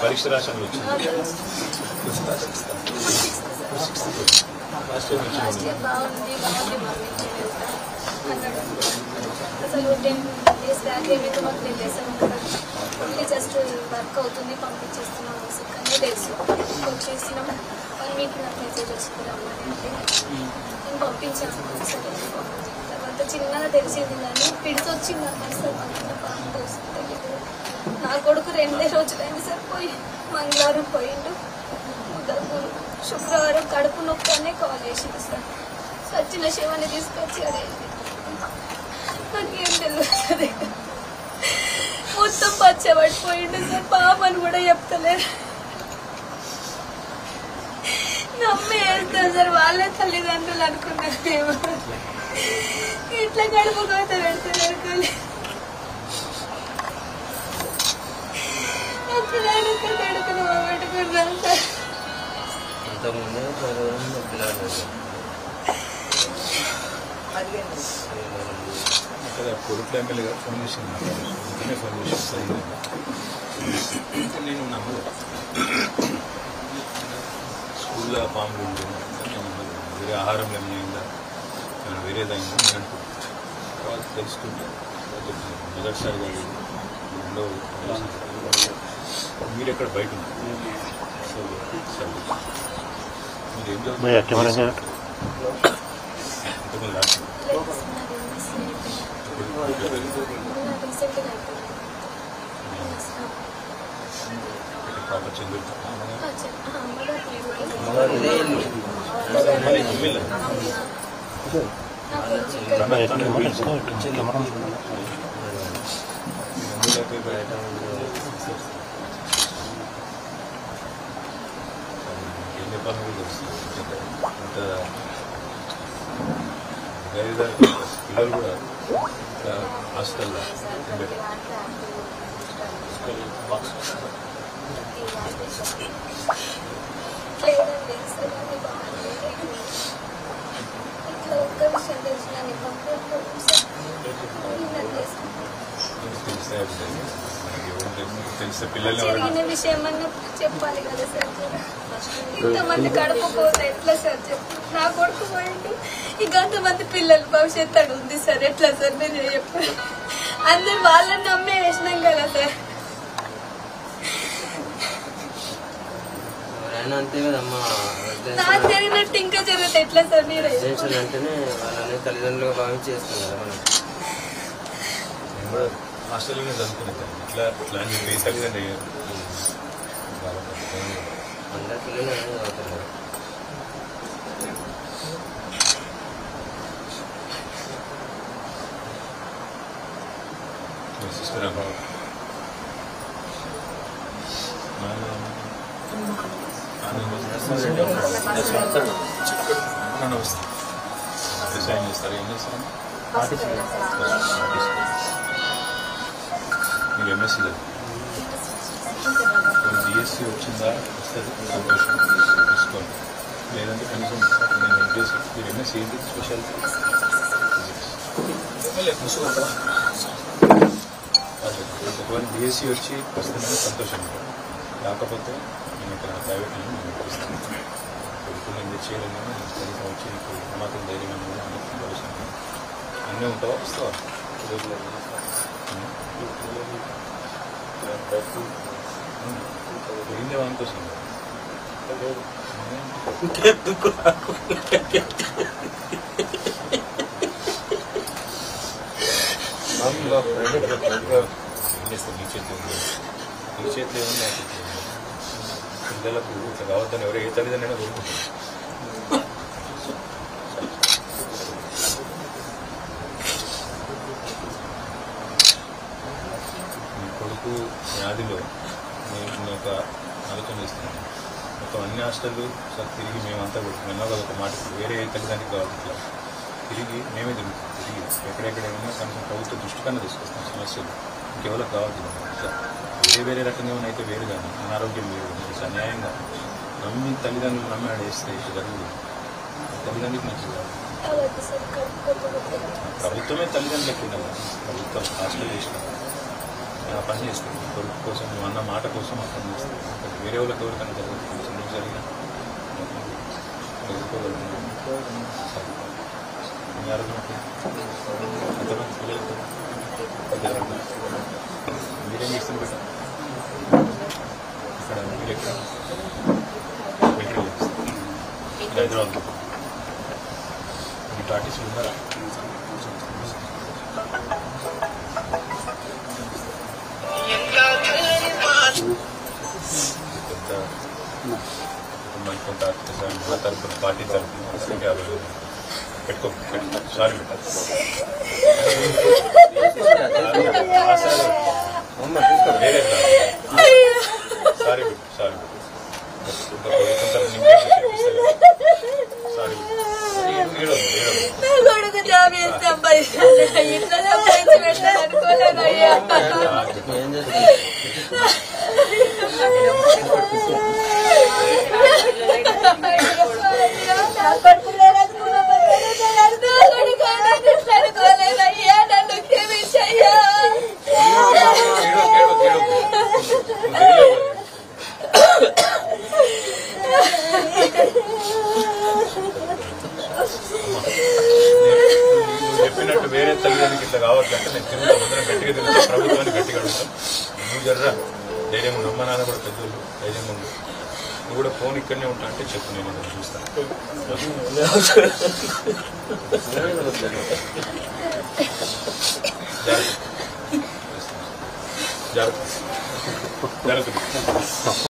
పరీక్ష రాశాను అసలు 10 days బ్యాక్ ఏమైతే మాకు తెలియజేసాము ఓన్లీ జస్ట్ వర్క్ అవుతుంది పంపించేస్తున్నాం కానీ తెలుసు వచ్చేసినాం 1 week నాకు మెసేజ్ వస్తున్నామని అంటే నేను పంపించాను సరే తర్వాత చిన్నగా తెలిసింది కానీ పిడిచి వచ్చింది అన్నారు సార్ మనకు తెలియదు నా కొడుకు 2 రోజులైంది సార్ పోయి మంగళవారం పోయిండు శుక్రవారం కడుపు నొప్పినే కాల్ చేసింది సార్ సచిన శివాన్ని తీసుకొచ్చి అడేది నాకేం తెలియదు మొత్తం పచ్చబడిపోయిండు సార్ పాపని కూడా చెప్తలేరు నమ్మి వేస్తారు సార్ వాళ్ళే తల్లిదండ్రులు అనుకున్నారు ఇట్లా కడుపు కోత పెడతారు కడుకును పెట్టుకున్నాను సార్ కొడుకు ఎమ్మెల్యే గారు ఫోన్ చేసింది ఫోన్ చేసి నేను నమ్మదు స్కూల్లో పాములు ఉంటుంది వేరే ఆహారం ఏమైందా వేరేదైందా నేను అనుకుంటున్నాను తర్వాత తెలుసుకుంటే మొదటిసారిగా రెండో మీరు ఎక్కడ బయట ఉన్నారు మీరు ఏం చదువుతున్నారు ప్రాపర్ చంద్రుడు పిల్లలు కూడా హాస్టల్లో జరిగిన విషయం అన్న చెప్పాలి కదా సార్ ఇంతమంది కడుపుకోతే ఎట్లా సార్ చెప్పు నా కొడుకు పోయిండు ఇంకా అంతమంది పిల్లలు భవిష్యత్తు అడు ఉంది సార్ ఎట్లా సార్ మీరు చెప్పారు అందరు వాళ్ళని నమ్మే వేసినాం కదా సార్ నాకు జరిగినట్టు ఇంకా జరుగుతుంది ఎట్లా సార్ మీరు అంటేనే వాళ్ళని తల్లిదండ్రులుగా భావించి చేస్తున్నారు మనం హాస్టల్లోనే చదువుకునేది ఇట్లా ఇట్లా అని చెప్పి తల్లిదండ్రులు అయ్యారు అందరి పిల్లలు చదువుతున్నారు సిస్టర్ అబ్బాయి వ్యవసాయం చేస్తారు ఏం చేస్తారు మీరు ఎంఎస్సీ డిఎస్సీ వచ్చిందా వస్తుంది సంతోషం లేదంటే కనీసం నేను ఎంపీఎస్ మీరు ఎంఎస్ ఏంటి స్పెషాలిటీ ఒకవేళ బీఎస్సీ వచ్చి వస్తుందని సంతోషం కాకపోతే నేను ఇక్కడ ప్రైవేట్లో నేను ఇప్పిస్తాను ఇప్పుడు నేను చేయలేను కానీ కనీసం వచ్చి నీకు మాత్రం ధైర్యం భవిష్యత్తు అన్నీ ఉంటావా వస్తావా ఏం లేవనుకోసం నీ చేతిలో ఏమన్నా నాకు పిల్లలకు ఇట్లా కావద్దని ఎవరు ఏ తల్లిదండ్రులైనా కోరుకుంటారు మీ కొడుకు వ్యాధిలో నేను ఒక ఆలోచన చేస్తున్నాను మొత్తం అన్ని హాస్టళ్ళు సార్ తిరిగి మేమంతా కొడుతున్నాం కదా ఒక మాట వేరే తల్లిదండ్రులకు కావాలి ఇట్లా తిరిగి మేమే తిరుగుతాం తిరిగి ఎక్కడెక్కడ ఏమైనా కనీసం ప్రభుత్వ దృష్టి కన్నా తీసుకొస్తాం సమస్యలు ఇంకెవరికి కావాలి ఇట్లా వేరే రకంగా ఏమైనా అయితే వేరు కానీ అనారోగ్యం వేరు కానీ అన్యాయంగా నమ్మి తల్లిదండ్రులు నమ్మి ఆడేస్తే ఇట్లా జరుగుతుంది తల్లిదండ్రులకు మంచిది కాదు ప్రభుత్వమే తల్లిదండ్రులకు ఉండాలి ప్రభుత్వం హాస్టల్ చేసినాం నేను ఆ పని చేస్తాను కొడుకు కోసం నువ్వు అన్న మాట కోసం ఆ పని చేస్తాను వేరే వాళ్ళకి ఎవరికైనా జరుగుతుంది నువ్వు జరిగిన మీ ఆరోగ్యం ఎంతమంది పిల్లలకు మీరేం చేస్తుంది బెటర్ ఇక్కడ మీరు ఎక్కడ హైదరాబాద్ మీకు ఆర్టిస్టులు ఉన్నారా కొంత కొంత మా తరఫున పార్టీ తరఫున పెట్టుకో సారీ వేరే సారీ సారీ సారీ కొడుకు జాబ్ చేస్తాం ఇంట్లో సంపాదించి పెట్టాలనుకోలేదయ్యా అనుకోలేదయ్యా నన్ను క్షమించయ్యా చెప్పినట్టు వేరే తల్లిదండ్రులకి ఇట్లా కావద్దంటే నేను తిరుగుతా అందరం గట్టిగా తిరుగుతా ప్రభుత్వాన్ని గట్టిగా అడుగుతాం నువ్వు జర్రా ధైర్యం ఉండు అమ్మ నాన్న కూడా పెద్దోళ్ళు ధైర్యం ఉండు నువ్వు కూడా ఫోన్ ఇక్కడనే ఉంటా అంటే చెప్పు నేను చూస్తాను జాగ్రత్త జాగ్రత్త